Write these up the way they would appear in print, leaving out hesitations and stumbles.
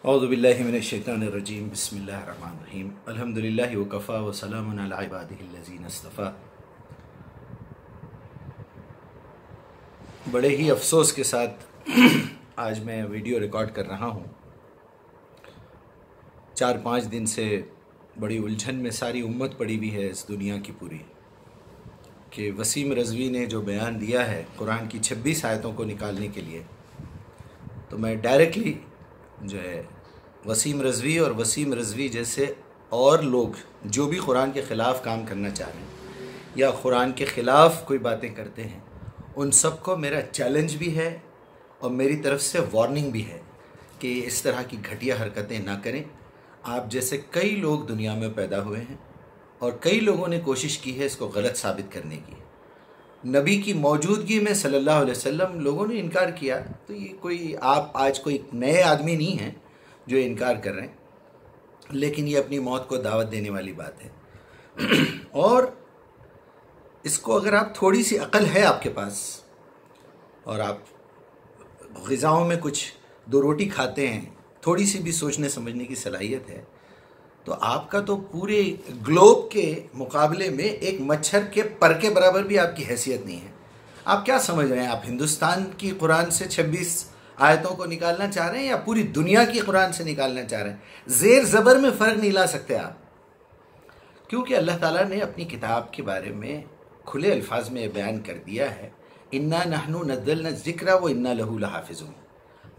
औज़ुबिल्लाहि मिनश्शैतानिर्रजीम बिस्मिल्लाहिर्रहमानिर्रहीम अल्हम्दुलिल्लाहि व कफ़ा व सलामुन अला इबादिहिल्लज़ीना इस्तफ़ा। बड़े ही अफसोस के साथ आज मैं वीडियो रिकॉर्ड कर रहा हूँ। 4-5 दिन से बड़ी उलझन में सारी उम्मत पड़ी हुई है इस दुनिया की पूरी, कि वसीम रज़वी ने जो बयान दिया है कुरान की 26 आयतों को निकालने के लिए, तो मैं डायरेक्टली जो है वसीम रज़वी और वसीम रज़वी जैसे और लोग जो भी कुरान के ख़िलाफ़ काम करना चाह रहे हैं या कुरान के ख़िलाफ़ कोई बातें करते हैं, उन सबको मेरा चैलेंज भी है और मेरी तरफ से वार्निंग भी है कि इस तरह की घटिया हरकतें ना करें। आप जैसे कई लोग दुनिया में पैदा हुए हैं और कई लोगों ने कोशिश की है इसको गलत साबित करने की। नबी की मौजूदगी में सल्लल्लाहु अलैहि वसल्लम लोगों ने इनकार किया, तो ये कोई आप आज कोई नए आदमी नहीं हैं जो इनकार कर रहे हैं, लेकिन ये अपनी मौत को दावत देने वाली बात है। और इसको अगर आप थोड़ी सी अकल है आपके पास और आप ग़िज़ाओं में कुछ दो रोटी खाते हैं, थोड़ी सी भी सोचने समझने की सलाहियत है, तो आपका तो पूरे ग्लोब के मुकाबले में एक मच्छर के पर के बराबर भी आपकी हैसियत नहीं है। आप क्या समझ रहे हैं? आप हिंदुस्तान की कुरान से 26 आयतों को निकालना चाह रहे हैं या पूरी दुनिया की कुरान से निकालना चाह रहे हैं? ज़ेर ज़बर में फ़र्क नहीं ला सकते आप, क्योंकि अल्लाह ताला ने अपनी किताब के बारे में खुले अल्फाज में बयान कर दिया है, इन्ना नहनु नज़्ज़लना ज़िक्रा व इन्ना लहू लहाफ़िज़ून।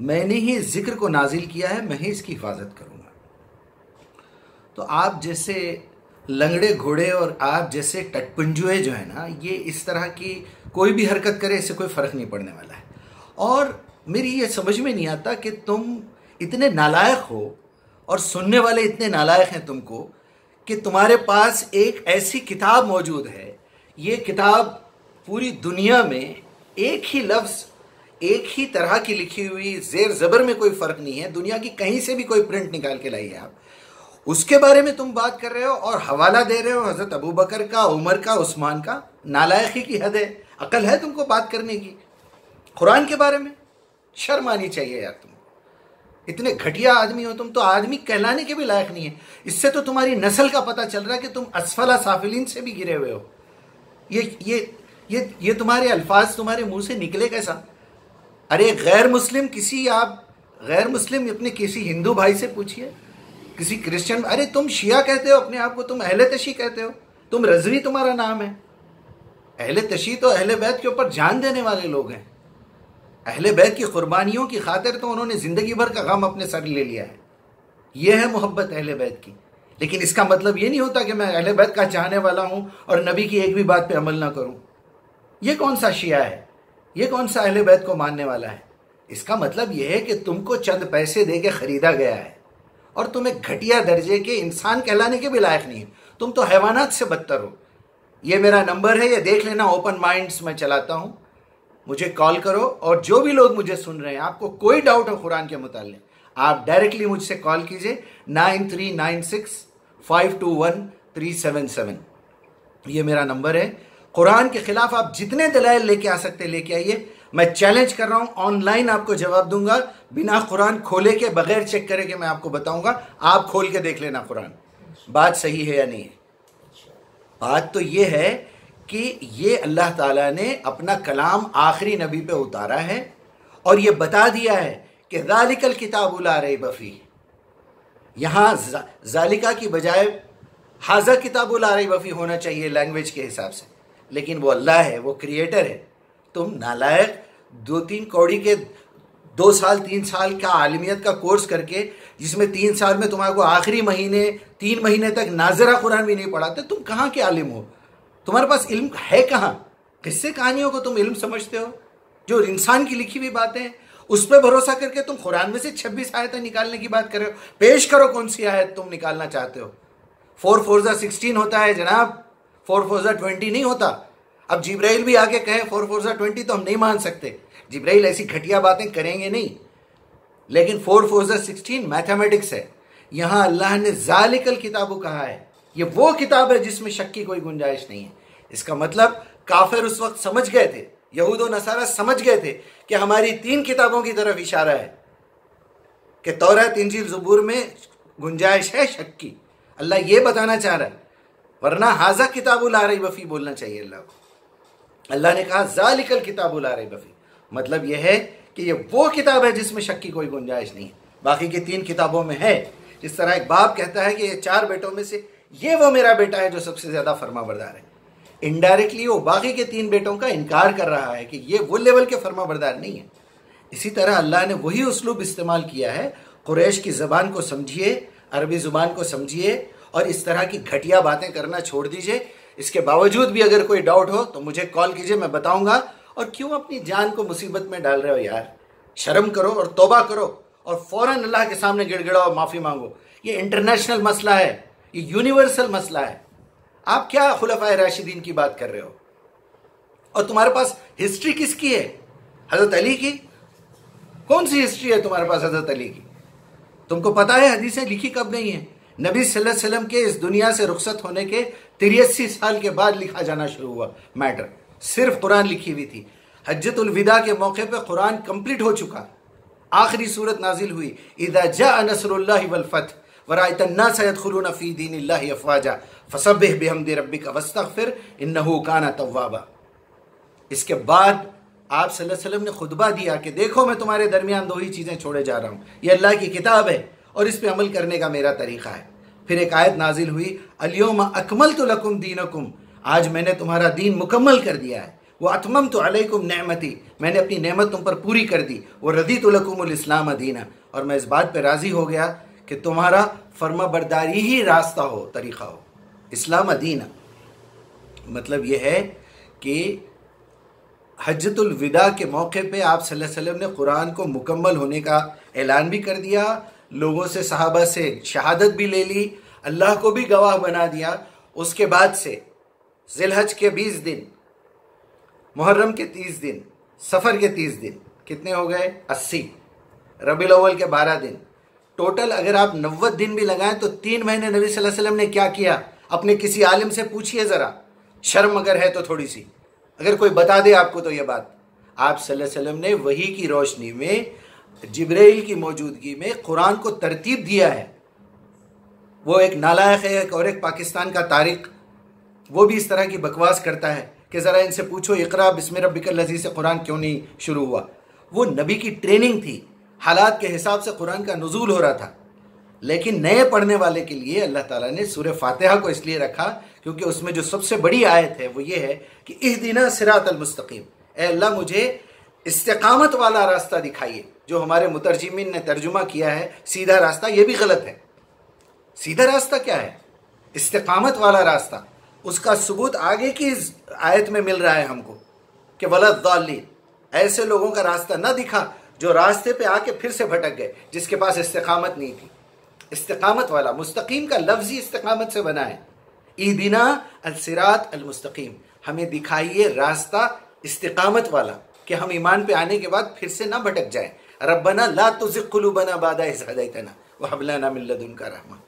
मैंने ही ज़िक्र को नाजिल किया है, मैं ही इसकी हिफाजत करूँगा। तो आप जैसे लंगड़े घोड़े और आप जैसे टटपुंजुए जो है ना, ये इस तरह की कोई भी हरकत करे इससे कोई फ़र्क नहीं पड़ने वाला है। और मेरी ये समझ में नहीं आता कि तुम इतने नालायक हो और सुनने वाले इतने नालायक हैं तुमको कि तुम्हारे पास एक ऐसी किताब मौजूद है, ये किताब पूरी दुनिया में एक ही लफ्ज़ एक ही तरह की लिखी हुई, ज़ेर ज़बर में कोई फ़र्क नहीं है, दुनिया की कहीं से भी कोई प्रिंट निकाल के लाई है आप, उसके बारे में तुम बात कर रहे हो और हवाला दे रहे हो हज़रत अबू बकर का, उमर का, उस्मान का। नालायकी की हद है। अकल है तुमको बात करने की? कुरान के बारे में शर्म आनी चाहिए यार। तुम इतने घटिया आदमी हो, तुम तो आदमी कहलाने के भी लायक नहीं है। इससे तो तुम्हारी नस्ल का पता चल रहा है कि तुम असफला साफिलीन से भी गिरे हुए हो। ये तुम्हारे अल्फाज तुम्हारे मुंह से निकले कैसा? अरे गैर मुस्लिम अपने किसी हिंदू भाई से पूछिए, किसी क्रिश्चियन। अरे तुम शिया कहते हो अपने आप को, तुम अहले तशी कहते हो, तुम रज़वी तुम्हारा नाम है। अहले तशी तो अहले बैत के ऊपर जान देने वाले लोग हैं। अहले बैत की कुर्बानियों की खातिर तो उन्होंने ज़िंदगी भर का गम अपने सर ले लिया है। यह है मोहब्बत अहले बैत की। लेकिन इसका मतलब ये नहीं होता कि मैं अहले बैत का चाहने वाला हूं और नबी की एक भी बात पे अमल ना करूं। यह कौन सा शिया है? ये कौन सा अहले बैत को मानने वाला है? इसका मतलब यह है कि तुमको चंद पैसे दे के खरीदा गया है और तुम एक घटिया दर्जे के इंसान कहलाने के भी लायक नहीं हो। तुम तो हैवानात से बदतर हो। ये मेरा नंबर है, ये देख लेना। ओपन माइंड्स में चलाता हूं, मुझे कॉल करो। और जो भी लोग मुझे सुन रहे हैं, आपको कोई डाउट हो कुरान के मुताल्लिक, आप डायरेक्टली मुझसे कॉल कीजिए 9396521377। ये मेरा नंबर है। कुरान के खिलाफ आप जितने दलाइल लेके आ सकते लेके आइए। मैं चैलेंज कर रहा हूं, ऑनलाइन आपको जवाब दूंगा, बिना कुरान खोले के, बगैर चेक करे के मैं आपको बताऊंगा। आप खोल के देख लेना कुरान, बात सही है या नहीं है। बात तो ये है कि ये अल्लाह ताला ने अपना कलाम आखिरी नबी पे उतारा है और ये बता दिया है कि ज़ालिकल किताबु ला रैब फीह। यहाँ ज़ालिका की बजाय हाज़ा किताबु ला रैब फीह होना चाहिए लैंग्वेज के हिसाब से, लेकिन वो अल्लाह है, वो क्रिएटर है। तुम नालायक 2-3 कौड़ी के 2 साल 3 साल का आलिमियत का कोर्स करके, जिसमें 3 साल में तुम्हारे को आखिरी महीने 3 महीने तक नाज़रा कुरान भी नहीं पढ़ाते, तुम कहाँ के आलिम हो? तुम्हारे पास इल्म है कहाँ? किससे कहानियों को तुम इल्म समझते हो? जो इंसान की लिखी हुई बातें हैं उस पर भरोसा करके तुम कुरान में से 26 आयतें निकालने की बात कर रहे हो। पेश करो कौन सी आयत तुम निकालना चाहते हो। 4 4 16 होता है जनाब, 4 4 20 नहीं होता। अब जिब्राइल भी आके कहे 4 4 20 तो हम नहीं मान सकते। जिब्राइल ऐसी घटिया बातें करेंगे नहीं, लेकिन 4 4 16 मैथमेटिक्स है। यहां अल्लाह ने ज़ालिकल किताबु कहा है। ये वो किताब है जिसमें शक की कोई गुंजाइश नहीं है। इसका मतलब काफिर उस वक्त समझ गए थे, यहूद और नसारा समझ गए थे कि हमारी 3 किताबों की तरफ इशारा है कि तौरात इंजील ज़बूर में गुंजाइश है शक की। अल्लाह ये बताना चाह रहा है, वरना हाजा किताबुल ला रैब फीह बोलना चाहिए अल्लाह को। अल्लाह ने कहा ज़ालिकल किताबुल ला रैब फीह, मतलब यह है कि ये वो किताब है जिसमें शक की कोई गुंजाइश नहीं है। बाकी की 3 किताबों में है। जिस तरह एक बाप कहता है कि ये 4 बेटों में से ये वो मेरा बेटा है जो सबसे ज़्यादा फरमाबरदार है, इनडायरेक्टली वो बाकी के 3 बेटों का इनकार कर रहा है कि ये वो लेवल के फरमाबरदार नहीं है। इसी तरह अल्लाह ने वही उसलूब इस्तेमाल किया है, कुरैश की ज़बान को समझिए, अरबी ज़ुबान को समझिए और इस तरह की घटिया बातें करना छोड़ दीजिए। इसके बावजूद भी अगर कोई डाउट हो तो मुझे कॉल कीजिए, मैं बताऊंगा। और क्यों अपनी जान को मुसीबत में डाल रहे हो यार? शर्म करो और तौबा करो और फ़ौरन अल्लाह के सामने गिड़गिड़ाओ, माफ़ी मांगो। ये इंटरनेशनल मसला है, ये यूनिवर्सल मसला है। आप क्या खुलफाए राशिदीन की बात कर रहे हो? और तुम्हारे पास हिस्ट्री किसकी है? हज़रत अली की? कौन सी हिस्ट्री है तुम्हारे पास हज़रत अली की? तुमको पता है हदीसें लिखी कब नहीं है? नबी सल्लल्लाहु अलैहि वसल्लम के इस दुनिया से रुखसत होने के 83 साल के बाद लिखा जाना शुरू हुआ मैटर। सिर्फ कुरान लिखी हुई थी। हज्जतुल विदा के मौके पे कुरान कंप्लीट हो चुका। आखिरी सूरत नाजिल हुई, इज़ा जाअ नस्रुल्लाहि वल फथ वराअयत अन्नास यदखुलूना फी दीनिल्लाहि अफ़वाजा फसब्बिह बिहम्दि रब्बिका वस्तगफिर इन्नहु काना तव्वाबा। इसके बाद आप सल्लल्लाहु अलैहि वसल्लम ने खुतबा दिया कि देखो मैं तुम्हारे दरमियान 2 ही चीज़ें छोड़े जा रहा हूँ, ये अल्लाह की किताब है और इस पे अमल करने का मेरा तरीक़ा है। फिर एक आयत नाजिल हुई, अल-यौमा अकमलतु लकुम दीनकुम, आज मैंने तुम्हारा दीन मुकम्मल कर दिया है। वो अतममतु अलैकुम नेमती, मैंने अपनी नेमत तुम पर पूरी कर दी। वो रदीतु लकुमुल इस्लाम दीना, और मैं इस बात पे राज़ी हो गया कि तुम्हारा फर्माबरदारी ही रास्ता हो, तरीक़ा हो। इस्लाम दीना मतलब यह है कि हज्जतुल विदा के मौके पे आप सल्लल्लाहु अलैहि वसल्लम ने कुरान को मुकम्मल होने का ऐलान भी कर दिया, लोगों से, सहाबा से शहादत भी ले ली, अल्लाह को भी गवाह बना दिया। उसके बाद से ज़िलहज के 20 दिन, मुहर्रम के 30 दिन, सफ़र के 30 दिन, कितने हो गए? 80। रबीउल अव्वल के 12 दिन, टोटल अगर आप 90 दिन भी लगाएं तो 3 महीने नबी सल्लल्लाहु अलैहि वसल्लम ने क्या किया? अपने किसी आलिम से पूछिए ज़रा, शर्म अगर है तो थोड़ी सी, अगर कोई बता दे आपको तो ये बात। आप सल्लल्लाहु अलैहि वसल्लम ने वही की रोशनी में, जिब्राइल की मौजूदगी में कुरान को तरतीब दिया है। वो एक नालायक है और एक पाकिस्तान का तारिक, वो भी इस तरह की बकवास करता है कि ज़रा इनसे पूछो इक़रा बिस्मि रब्बिकल लज़ी से कुरान क्यों नहीं शुरू हुआ। वो नबी की ट्रेनिंग थी, हालात के हिसाब से कुरान का नुज़ूल हो रहा था। लेकिन नए पढ़ने वाले के लिए अल्लाह ताला ने सूरह फातिहा को इसलिए रखा क्योंकि उसमें जो सबसे बड़ी आयत है वो ये है कि इहदिना सिरातल मुस्तकीम, ए अल्लाह मुझे इस्तिकामत वाला रास्ता दिखाइए। जो हमारे मुतरजिमीन ने तर्जुमा किया है सीधा रास्ता, ये भी गलत है। सीधा रास्ता क्या है? इस्तिकामत वाला रास्ता। उसका सबूत आगे की आयत में मिल रहा है हमको कि वलद्दाल्लीन, ऐसे लोगों का रास्ता न दिखा जो रास्ते पे आके फिर से भटक गए, जिसके पास इस्तिकामत नहीं थी। इस्तिकामत वाला, मुस्तकीम का लफ्ज़ ही इस्तिकामत से बना है। इहदिना अल-सिरात अल-मुस्तकीम, हमें दिखाइए रास्ता इस्तिकामत वाला कि हम ईमान पे आने के बाद फिर से ना भटक जाएं। रब्बना ला तुज़िग़ क़ुलूबना बअद इज़ हदैतना व हब लना मिन लदुनका रहमा।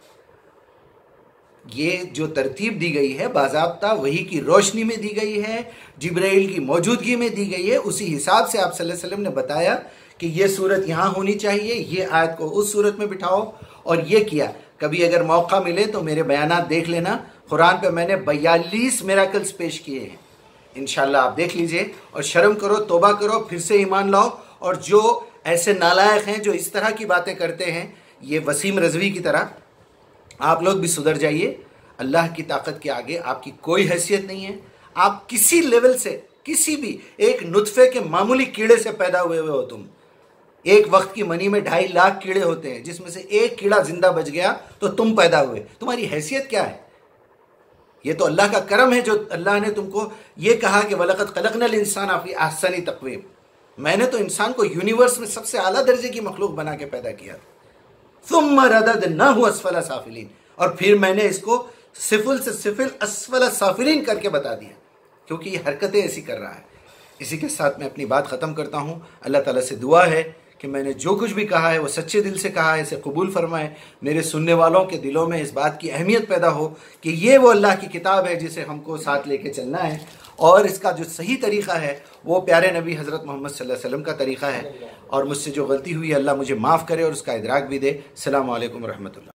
ये जो तरतीब दी गई है बाज़ाब्ता वही की रोशनी में दी गई है, जिब्राइल की मौजूदगी में दी गई है। उसी हिसाब से आप सल्लल्लाहु अलैहि वसल्लम ने बताया कि ये सूरत यहाँ होनी चाहिए, ये आयत को उस सूरत में बिठाओ, और ये किया। कभी अगर मौका मिले तो मेरे बयानात देख लेना, कुरान पे मैंने 42 मिराकल्स पेश किए हैं, इंशाल्लाह आप देख लीजिए। और शर्म करो, तौबा करो, फिर से ईमान लाओ। और जो ऐसे नालायक हैं जो इस तरह की बातें करते हैं, ये वसीम रज़वी की तरह, आप लोग भी सुधर जाइए। अल्लाह की ताकत के आगे आपकी कोई हैसियत नहीं है। आप किसी लेवल से, किसी भी एक नुत्फे के मामूली कीड़े से पैदा हुए हो तुम। एक वक्त की मनी में 2.5 लाख कीड़े होते हैं, जिसमें से एक कीड़ा जिंदा बच गया तो तुम पैदा हुए। तुम्हारी हैसियत क्या है? ये तो अल्लाह का करम है जो अल्लाह ने तुमको ये कहा कि वलक़द ख़लक़नल इंसाना फ़ी अहसनी तक़वीम, मैंने तो इंसान को यूनिवर्स में सबसे आला दर्जे की मखलूक बना के पैदा किया। सुम्मा रददनाहु अस्फ़ला साफ़िलीन, और फिर मैंने इसको सिफिल से सिफिल अस्फ़ला साफ़िलीन करके बता दिया, क्योंकि ये हरकतें ऐसी कर रहा है। इसी के साथ मैं अपनी बात ख़त्म करता हूँ। अल्लाह ताला से दुआ है कि मैंने जो कुछ भी कहा है वो सच्चे दिल से कहा है, इसे कबूल फरमाए। मेरे सुनने वालों के दिलों में इस बात की अहमियत पैदा हो कि ये वो अल्लाह की किताब है जिसे हमको साथ लेके चलना है, और इसका जो सही तरीक़ा है वो प्यारे नबी हज़रत मोहम्मद सल्लल्लाहु अलैहि वसल्लम का तरीक़ा है। और मुझसे जो गलती हुई अल्लाह मुझे माफ़ करे और उसका इदराक भी दे। अस्सलामु अलैकुम रहमतुल्लाह।